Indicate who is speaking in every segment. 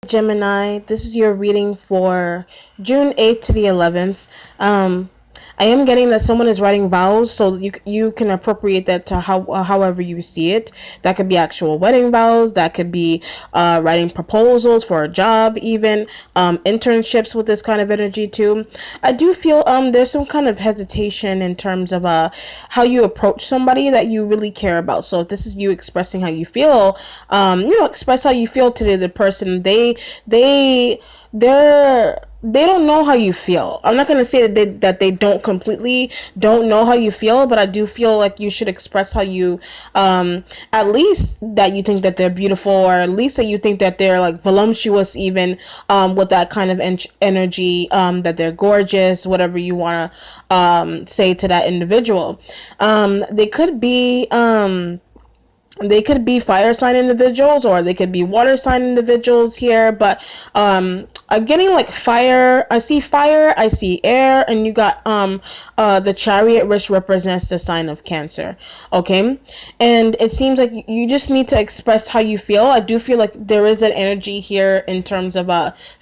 Speaker 1: Gemini. This is your reading for June 8th to the 11th. I am getting that someone is writing vows, so you can appropriate that to however you see it. That could be actual wedding vows. That could be writing proposals for a job, even internships with this kind of energy too. I do feel there's some kind of hesitation in terms of how you approach somebody that you really care about. So if this is you expressing how you feel, express how you feel to the other person. They don't know how you feel. I'm not gonna say that they don't know how you feel, but I do feel like you should express how you, at least that you think that they're beautiful, or at least that you think that they're like voluptuous, even with that kind of energy, that they're gorgeous, whatever you wanna say to that individual. They could be fire sign individuals, or they could be water sign individuals here, but I'm getting like fire. I see fire, I see air, and you got the chariot, which represents the sign of Cancer. Okay, and it seems like you just need to express how you feel. I do feel like there is an energy here in terms of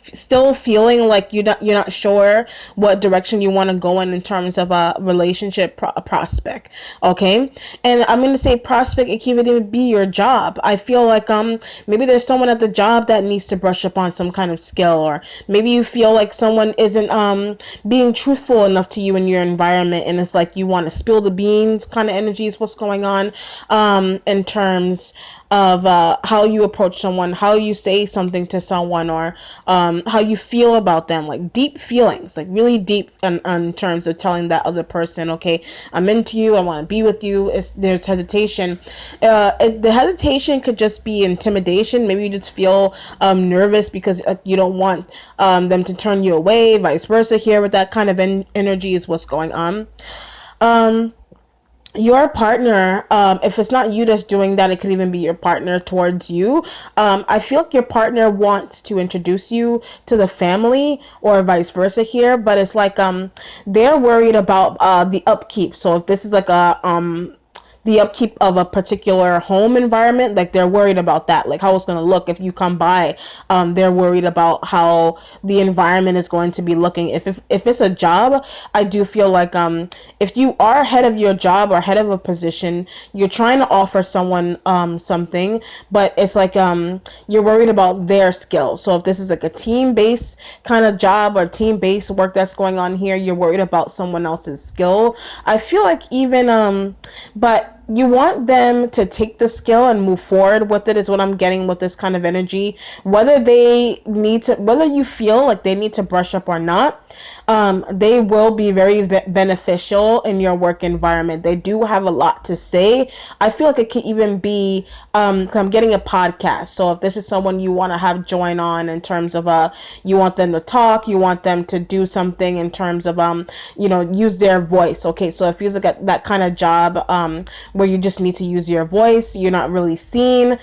Speaker 1: still feeling like you're not sure what direction you want to go in terms of a relationship prospect. Okay, and I'm gonna say prospect. It can even be your job. I feel like maybe there's someone at the job that needs to brush up on some kind of skill, or maybe you feel like someone isn't being truthful enough to you in your environment, and it's like you want to spill the beans kind of energy is what's going on in terms of how you approach someone, how you say something to someone, or how you feel about them, like deep feelings, like really deep in terms of telling that other person, okay, I'm into you, I want to be with you. There's hesitation. The hesitation could just be intimidation. Maybe you just feel nervous because you don't want them to turn you away, vice versa here with that kind of energy is what's going on. Your partner, if it's not you that's doing that, it could even be your partner towards you. I feel like your partner wants to introduce you to the family, or vice versa here, but it's like they're worried about the upkeep. So if this is like the upkeep of a particular home environment, like they're worried about that, like how it's going to look if you come by. They're worried about how the environment is going to be looking. If it's a job, I do feel like if you are head of your job or head of a position, you're trying to offer someone something, but it's like you're worried about their skills. So if this is like a team-based kind of job or team-based work that's going on here, you're worried about someone else's skill. I feel like even but you want them to take the skill and move forward with it, is what I'm getting with this kind of energy. Whether you feel like they need to brush up or not, they will be very beneficial in your work environment. They do have a lot to say. I feel like it could even be, 'cause I'm getting a podcast. So if this is someone you want to have join on in terms of, you want them to talk, you want them to do something in terms of, use their voice. Okay. So if you look at that kind of job, where you just need to use your voice, you're not really seen,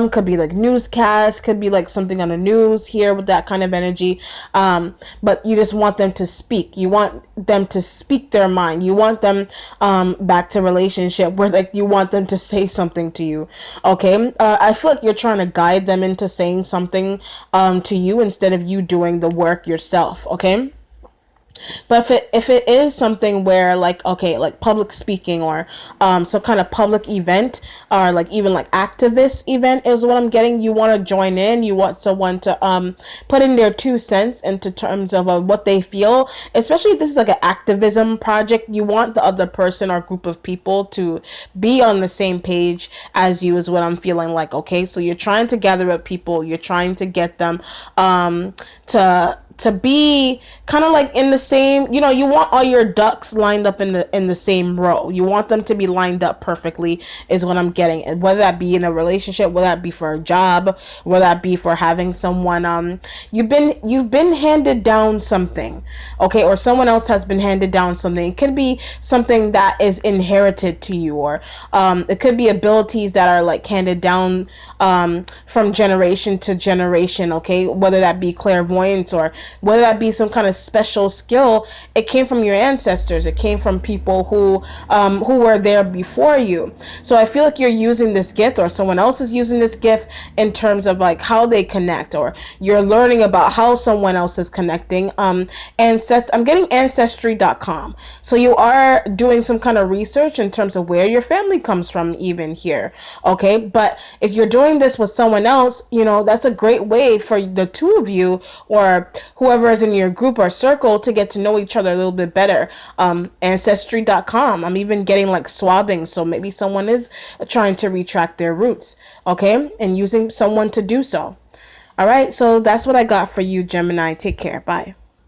Speaker 1: could be like newscast, could be like something on the news here with that kind of energy, but you just want them to speak. You want them to speak their mind. You want them back to relationship where like you want them to say something to you. Okay, I feel like you're trying to guide them into saying something to you instead of you doing the work yourself. Okay. But if it is something where like, okay, like public speaking, or some kind of public event, or like even like activist event is what I'm getting, you want to join in, you want someone to put in their 2 cents into terms of what they feel, especially if this is like an activism project. You want the other person or group of people to be on the same page as you, is what I'm feeling like. Okay, so you're trying to gather up people, you're trying to get them to be kind of like in the same, you want all your ducks lined up in the same row. You want them to be lined up perfectly, is what I'm getting. And whether that be in a relationship, whether that be for a job, whether that be for having someone, you've been handed down something, okay, or someone else has been handed down something. It could be something that is inherited to you, or it could be abilities that are like handed down from generation to generation, okay, whether that be clairvoyance or whether that be some kind of special skill, it came from your ancestors. It came from people who were there before you. So I feel like you're using this gift, or someone else is using this gift in terms of like how they connect, or you're learning about how someone else is connecting. I'm getting ancestry.com. So you are doing some kind of research in terms of where your family comes from, even here. Okay. But if you're doing this with someone else, that's a great way for the two of you, or whoever is in your group or circle, to get to know each other a little bit better. Ancestry.com. I'm even getting like swabbing. So maybe someone is trying to retract their roots. Okay. And using someone to do so. All right. So that's what I got for you, Gemini. Take care. Bye.